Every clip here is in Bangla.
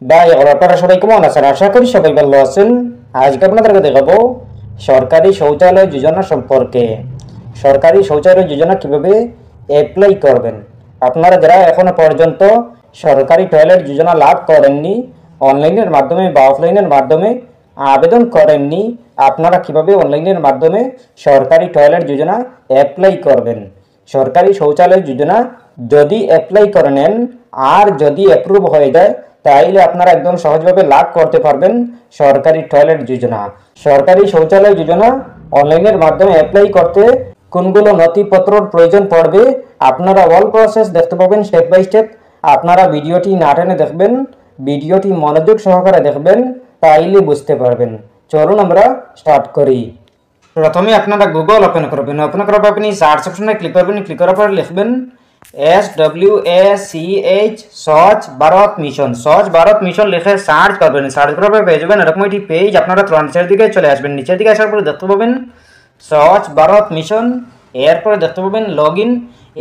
ভাই আপনারা সবাই কেমন আছেন? আশা করি সবাই ভালো আছেন। আজকে আপনাদেরকে দেখাবো সরকারি শৌচালয় যোজনা সম্পর্কে। সরকারি শৌচালয় যোজনা কিভাবে অ্যাপ্লাই করবেন। আপনারা যারা এখনো পর্যন্ত সরকারি টয়লেট যোজনা লাভ করেননি, অনলাইনের মাধ্যমে বা অফলাইনের মাধ্যমে আবেদন করেননি, আপনারা কিভাবে অনলাইনের মাধ্যমে সরকারি টয়লেট যোজনা অ্যাপ্লাই করবেন। সরকারি শৌচালয় যোজনা যদি অ্যাপ্লাই করে নেন আর যদি অ্যাপ্রুভ হয়ে যায় তাইলে আপনারা একদম সহজভাবে লাভ করতে পারবেন সরকারি টয়লেট যোজনা। সরকারি শৌচালয় যোজনা অনলাইনের মাধ্যমে অ্যাপ্লাই করতে কোনগুলো নথিপত্রর প্রয়োজন পড়বে আপনারা অল প্রসেস দেখতে পাবেন স্টেপ বাই স্টেপ। আপনারা ভিডিওটি না টেনে দেখবেন, ভিডিওটি মনোযোগ সহকারে দেখবেন, তাইলে বুঝতে পারবেন। চলুন আমরা স্টার্ট করি। প্রথমে আপনারা গুগল ওপেন করবেন। ওপেন করার পর আপনি সার্চ অপশনে ক্লিক করবেন। ক্লিক করার পর লিখবেন SWACH স্বচ্ছ ভারত মিশন। স্বচ্ছ ভারত মিশন লিখে সার্চ করবেন। সার্চ করার পর পেয়ে যাবেন এরকম একটি পেজ। আপনারা নিচের দিকে চলে আসবেন। নিচের দিকে আসার পরে দেখতে পাবেন স্বচ্ছ ভারত মিশন। এরপরে দেখতে পাবেন লগ ইন।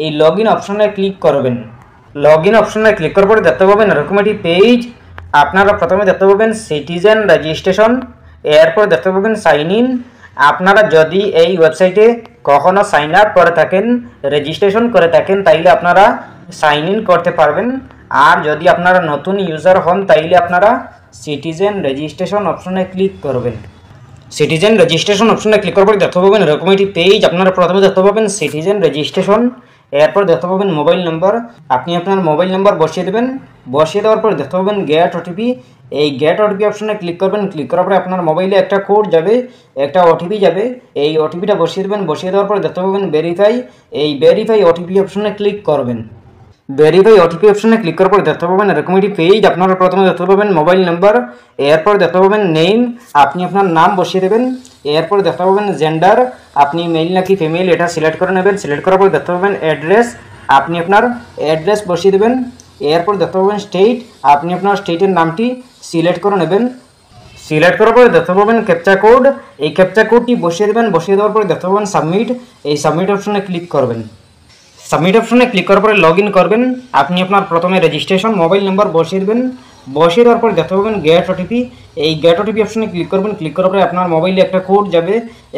এই লগ ইন অপশনে ক্লিক করবেন। লগ ইন অপশনে ক্লিক করার পরে দেখতে পাবেন এরকম একটি পেজ। আপনারা প্রথমে দেখতে পাবেন সিটিজেন রেজিস্ট্রেশন। এরপরে দেখতে পাবেন সাইন ইন। আপনারা যদি এই ওয়েবসাইটে কখনো সাইন আপ করে থাকেন, রেজিস্ট্রেশন করে থাকেন, তাইলে আপনারা সাইন ইন করতে পারবেন। আর যদি আপনারা নতুন ইউজার হন তাইলে আপনারা সিটিজেন রেজিস্ট্রেশন অপশনে ক্লিক করবেন। সিটিজেন রেজিস্ট্রেশন অপশনে ক্লিক করার পরে দেখতে পাবেন এরকম একটি পেজ। আপনারা প্রথমে দেখতে পাবেন সিটিজেন রেজিস্ট্রেশন। এরপর দেখতে পাবেন মোবাইল নম্বর। আপনি আপনার মোবাইল নম্বর বসিয়ে দেবেন। বসিয়ে দেওয়ার পর দেখতে পাবেন গেট ওটিপি। এই গেট ওটিপি অপশনে ক্লিক করবেন। ক্লিক করার পরে আপনার মোবাইলে একটা কোড যাবে, একটা ওটিপি যাবে। এই ওটিপিটা বসিয়ে দেবেন। বসিয়ে দেওয়ার পর দেখতে পাবেন ভেরিফাই। এই ভেরিফাই ওটিপি অপশনে ক্লিক করবেন। ভেরিফাই ওটিপি অপশনে ক্লিক করার পর দেখতে পাবেন এরকম একটি পেজ। আপনারা প্রথমে দেখতে পাবেন মোবাইল নাম্বার। এরপর দেখতে পাবেন নেম। আপনি আপনার নাম বসিয়ে দেবেন। এরপর দেখতে পাবেন জেন্ডার, আপনি মেল নাকি ফিমেল এটা সিলেক্ট করে নেবেন। সিলেক্ট করার পর দেখতে পাবেন অ্যাড্রেস, আপনি আপনার অ্যাড্রেস বসিয়ে দেবেন। এরপর দেখতে পাবেন স্টেট, আপনি আপনার স্টেটের নামটি সিলেক্ট করে নেবেন। সিলেক্ট করার পরে দেখতে পাবেন ক্যাপচা কোড। এই ক্যাপচা কোডটি বসিয়ে দেবেন। বসিয়ে দেওয়ার পরে দেখতে পাবেন সাবমিট। এই সাবমিট অপশনে ক্লিক করবেন। সাবমিট অপশনে ক্লিক করার পরে লগ ইন করবেন। আপনি আপনার প্রথমে রেজিস্ট্রেশন মোবাইল নাম্বার বসিয়ে দেবেন। বসিয়ে দেওয়ার পরে দেখতে পাবেন গেট ওটিপি। এই গেট ওটিপি অপশনে ক্লিক করবেন। ক্লিক করার পরে আপনার মোবাইলে একটা কোড যাবে,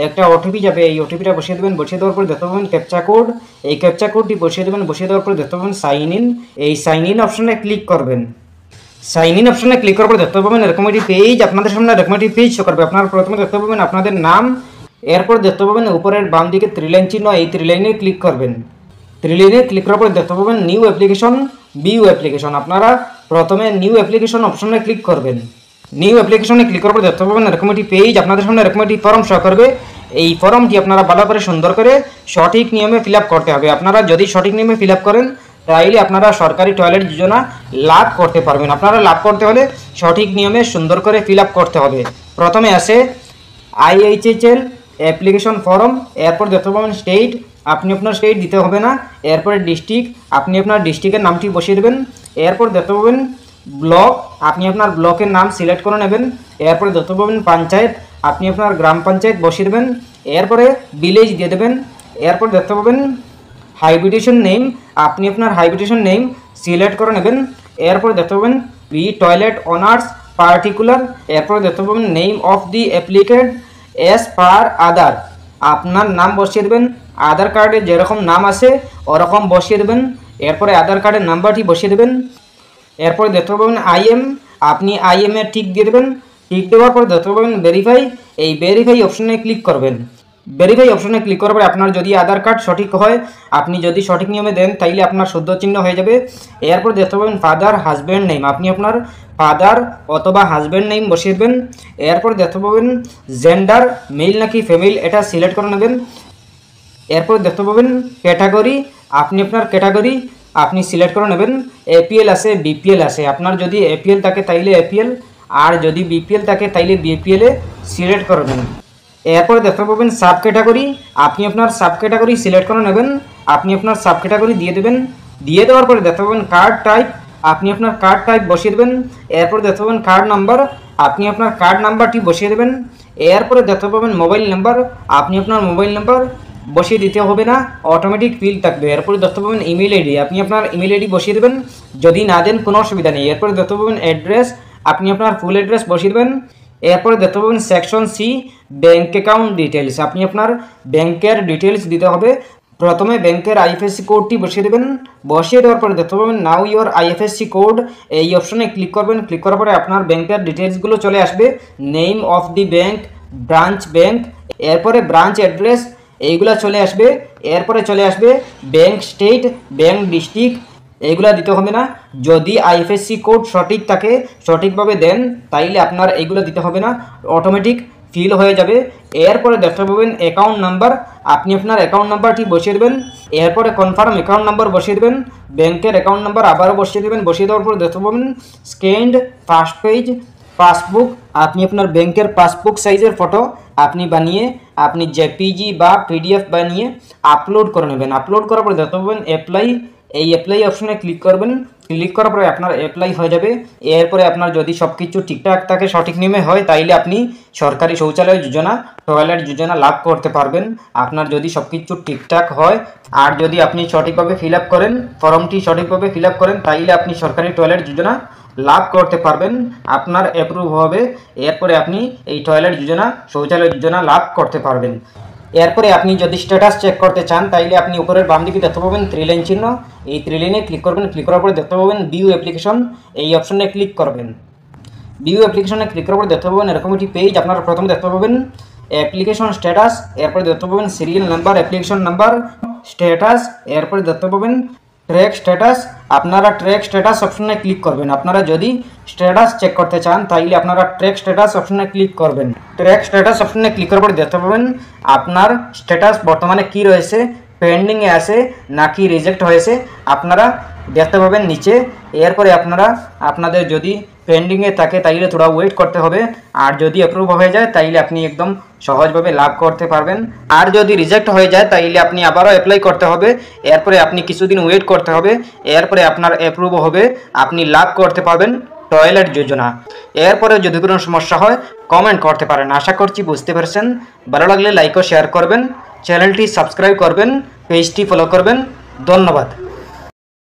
একটা ওটিপি যাবে। এই ওটিপিটা বসিয়ে দেবেন। বসিয়ে দেওয়ার পরে দেখতে পাবেন ক্যাপচা কোড। এই ক্যাপচা কোডটি বসিয়ে দেবেন। বসিয়ে দেওয়ার পরে দেখতে পাবেন সাইন ইন। এই সাইন ইন অপশনে ক্লিক করবেন। সাইন ইন অপশনে ক্লিক করার পর দেখতে পাবেন এরকম একটি পেজ। আপনাদের সামনে এরকম একটি পেজ শো করবে। আপনারা প্রথমে দেখতে পাবেন আপনাদের নাম। এরপর দেখতে পাবেন উপরের বাম দিকে ত্রিলাইন চিহ্ন, এই ত্রিলাইনে ক্লিক করবেন। ত্রিলাইনে ক্লিক করার পর দেখতে পাবেন নিউ অ্যাপ্লিকেশন, ভিউ অ্যাপ্লিকেশন। আপনারা প্রথমে নিউ অ্যাপ্লিকেশন অপশনে ক্লিক করবেন। নিউ অ্যাপ্লিকেশনে ক্লিক করার পর দেখতে পাবেন এরকম একটি পেজ। আপনাদের সামনে এরকম একটি ফর্ম শো করবে। এই ফর্মটি আপনারা ভালো করে সুন্দর করে সঠিক নিয়মে ফিল আপ করতে হবে। আপনারা যদি সঠিক নিয়মে ফিল আপ করেন তাইলে আপনারা সরকারি টয়লেট যোজনা লাভ করতে পারবেন। আপনারা লাভ করতে হলে সঠিক নিয়মে সুন্দর করে ফিল আপ করতে হবে। প্রথমে আসে IHHL অ্যাপ্লিকেশন ফর্ম। এরপর দেখতে পাবেন স্টেট, আপনি আপনার স্টেট দিতে হবে না। এরপরে ডিস্ট্রিক্ট, আপনি আপনার ডিস্ট্রিক্টের নামটি বসিয়ে দেবেন। এরপর দেখতে পাবেন ব্লক, আপনি আপনার ব্লকের নাম সিলেক্ট করে নেবেন। এরপরে দেখতে পাবেন পঞ্চায়েত, আপনি আপনার গ্রাম পঞ্চায়েত বসিয়ে দেবেন। এরপরে ভিলেজ দিয়ে দেবেন। এরপর দেখতে পাবেন হাইবিটেশন নেম, আপনি আপনার হাইবিটেশন নেম সিলেক্ট করে নেবেন। এরপর দেখতে পাবেন টয়লেট অনার্স পার্টিকুলার। এরপর দেখতে পাবেন name of the applicant as per Aadhaar, আপনার নাম বসিয়ে দেবেন। আধার কার্ডে যেরকম নাম আছে ওরকম বসিয়ে দেবেন। এরপরে আধার কার্ডের নাম্বারটি বসিয়ে দেবেন। এরপরে দেখতে পাবেন IM, আপনি IM এর টিক দিয়ে দেবেন। টিক দেওয়ার পর দেখতে পাবেন ভেরিফাই। এই ভেরিফাই অপশনে ক্লিক করবেন। ভেরিফাই অপশনে ক্লিক করার পরে আপনার যদি আধার কার্ড সঠিক হয়, আপনি যদি সঠিক নিয়মে দেন তাইলে আপনার শুদ্ধ চিহ্ন হয়ে যাবে। এরপর দেখতে পাবেন ফাদার হাজব্যান্ড নেম, আপনি আপনার ফাদার অথবা হাজব্যান্ড নেম বসিয়ে দেবেন। এরপর দেখতে পাবেন জেন্ডার, মেল নাকি ফিমেল এটা সিলেক্ট করে নেবেন। এরপর দেখতে পাবেন ক্যাটাগরি, আপনি আপনার ক্যাটাগরি আপনি সিলেক্ট করে নেবেন। APL আছে, BPL আছে। আপনার যদি APL থাকে তাইলে APL, আর যদি BPL থাকে তাইলে BPL এ সিলেক্ট করবেন। এরপরে দেখতে পাবেন সাব ক্যাটাগরি, আপনি আপনার সাব ক্যাটাগরি সিলেক্ট করে নেবেন। আপনি আপনার সাব ক্যাটাগরি দিয়ে দেবেন। দিয়ে দেওয়ার পরে দেখতে পাবেন কার্ড টাইপ, আপনি আপনার কার্ড টাইপ বসিয়ে দেবেন। এরপর দেখতে পাবেন কার্ড নাম্বার, আপনি আপনার কার্ড নাম্বারটি বসিয়ে দেবেন। এরপরে দেখতে পাবেন মোবাইল নাম্বার, আপনি আপনার মোবাইল নাম্বার বসিয়ে দিতে হবে না, অটোমেটিক ফিল থাকবে। এরপরে দেখতে পাবেন ইমেল আইডি, আপনি আপনার ইমেল আইডি বসিয়ে দেবেন। যদি না দেন কোনো অসুবিধা নেই। এরপরে দেখতে পাবেন অ্যাড্রেস, আপনি আপনার ফুল অ্যাড্রেস বসিয়ে দেবেন। এরপরে দেখতে পাবেন section C bank account details, আপনি আপনার ব্যাংকের ডিটেলস দিতে হবে। প্রথমে ব্যাংকের আইএফএসসি কোডটি বসিয়ে দেবেন। বসিয়ে দেওয়ার পরে দেখতে পাবেন নাও ইওর আইএফএসসি কোড, এই অপশনে ক্লিক করবেন। ক্লিক করার পরে আপনার ব্যাংকের ডিটেলসগুলো চলে আসবে। Name of the bank, branch bank, এরপরে ব্রাঞ্চ অ্যাড্রেস, এইগুলা চলে আসবে। এরপরে চলে আসবে ব্যাংক স্টেট, ব্যাংক ডিস্ট্রিক্ট, এইগুলা দিতে হবে না। যদি আইএফএসসি কোড সঠিক থাকে, সঠিকভাবে দেন, তাইলে আপনার এইগুলো দিতে হবে না, অটোমেটিক ফিল হয়ে যাবে। এরপরে দেখতে পাবেন অ্যাকাউন্ট নাম্বার, আপনি আপনার অ্যাকাউন্ট নাম্বারটি বসিয়ে দেবেন। এরপরে কনফার্ম অ্যাকাউন্ট নাম্বার বসিয়ে দেবেন। ব্যাংকের অ্যাকাউন্ট নাম্বার আবারও বসিয়ে দেবেন। বসিয়ে দেওয়ার পরে দেখতে পাবেন স্ক্যান্ড ফার্স্ট পেজ পাসবুক, আপনি আপনার ব্যাংকের পাসবুক সাইজের ফটো আপনি বানিয়ে আপনি জেপিজি বা পিডিএফ বানিয়ে আপলোড করে নেবেন। আপলোড করার পরে দেখতে পাবেন অ্যাপ্লাই, এই অ্যাপ্লাই অপশনে ক্লিক করবেন। ক্লিক করার পরে আপনার অ্যাপ্লাই হয়ে যাবে। এরপরে আপনার যদি সব কিছু ঠিকঠাক থাকে, সঠিক নিয়মে হয়, তাইলে আপনি সরকারি শৌচালয় যোজনা, টয়লেট যোজনা লাভ করতে পারবেন। আপনার যদি সব কিছু ঠিকঠাক হয় আর যদি আপনি সঠিকভাবে ফিল আপ করেন, ফর্মটি সঠিকভাবে ফিল আপ করেন, তাইলে আপনি সরকারি টয়লেট যোজনা লাভ করতে পারবেন, আপনার অ্যাপ্রুভ হবে। এরপরে আপনি এই টয়লেট যোজনা, শৌচালয় যোজনা লাভ করতে পারবেন। এরপরে আপনি যদি স্ট্যাটাস চেক করতে চান, তাইলে আপনি উপরের বাম দিকে দেখতে পাবেন 3 লাইন চিহ্ন, এই 3 লাইনে ক্লিক করবেন। ক্লিক করার পরে দেখতে পাবেন ভিউ অ্যাপ্লিকেশন, এই অপশনে ক্লিক করবেন। ভিউ অ্যাপ্লিকেশনে ক্লিক করার পরে দেখতে পাবেন এরকম একটি পেজ। আপনারা প্রথমে দেখতে পাবেন অ্যাপ্লিকেশন স্ট্যাটাস, এরপরে দেখতে পাবেন serial number, application number, status, এরপরে দেখতে পাবেন ট্র্যাক স্ট্যাটাস। আপনারা ট্র্যাক স্ট্যাটাস অপশনে ক্লিক করবেন। আপনারা যদি স্ট্যাটাস চেক করতে চান, তাইলে আপনারা ট্র্যাক স্ট্যাটাস অপশনে ক্লিক করবেন। ট্র্যাক স্ট্যাটাস অপশনে ক্লিক করার পরে দেখতে পাবেন আপনার স্ট্যাটাস বর্তমানে কি রয়েছে, পেন্ডিংয়ে আছে নাকি রিজেক্ট হয়েছে, আপনারা দেখতে পাবেন নিচে। এরপরে আপনারা আপনাদের যদি পেন্ডিংয়ে থাকে, তাইলে থোড়া ওয়েট করতে হবে। আর যদি অ্যাপ্রুভ হয়ে যায়, তাইলে আপনি একদম সহজভাবে লাভ করতে পারবেন। আর যদি রিজেক্ট হয়ে যায়, তাইলে আপনি আবারও অ্যাপ্লাই করতে হবে। এরপরে আপনি কিছুদিন ওয়েট করতে হবে। এরপরে আপনার অ্যাপ্রুভ হবে, আপনি লাভ করতে পারবেন টয়লেট যোজনা। এরপরে যদি কোনো সমস্যা হয়, কমেন্ট করতে পারেন। আশা করছি বুঝতে পেরেছেন। ভালো লাগলে লাইক ও শেয়ার করবেন, চ্যানেলটি সাবস্ক্রাইব করবেন, পেজটি ফলো করবেন। ধন্যবাদ।